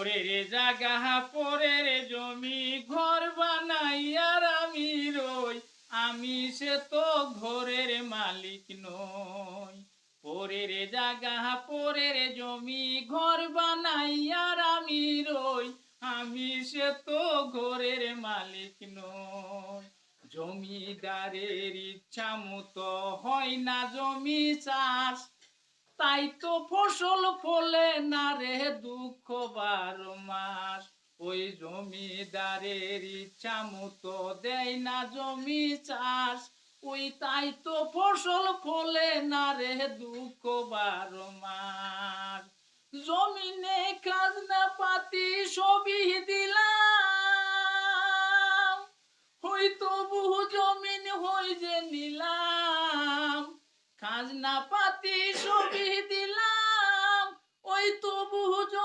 পরের জাগা পরের জমি ঘর বানাইয়ার আমি রই, আমি সে তো ঘরের মালিক নই। পরের জাগা পরের জমি ঘর বানাইয়ার আমি রই, আমি সে তো ঘরের মালিক নই। জমিদারের ইচ্ছা মতো হয় না জমি চাষ, তাই তো ফসল ফলে না রে দুঃখ 12 মাস। ওই জমিদারের ইচ্ছা মতো দেয় না জমি চাষ, ওই তাই তো ফসল ফলে না রে দুঃখ 12 মাস। জমিনে খাজনা পাতি সবই দিলাম, হয়তো বহু জমিন হই যে নিলাম। খাজনা পাতি সবই দিলাম, ওই তো বহু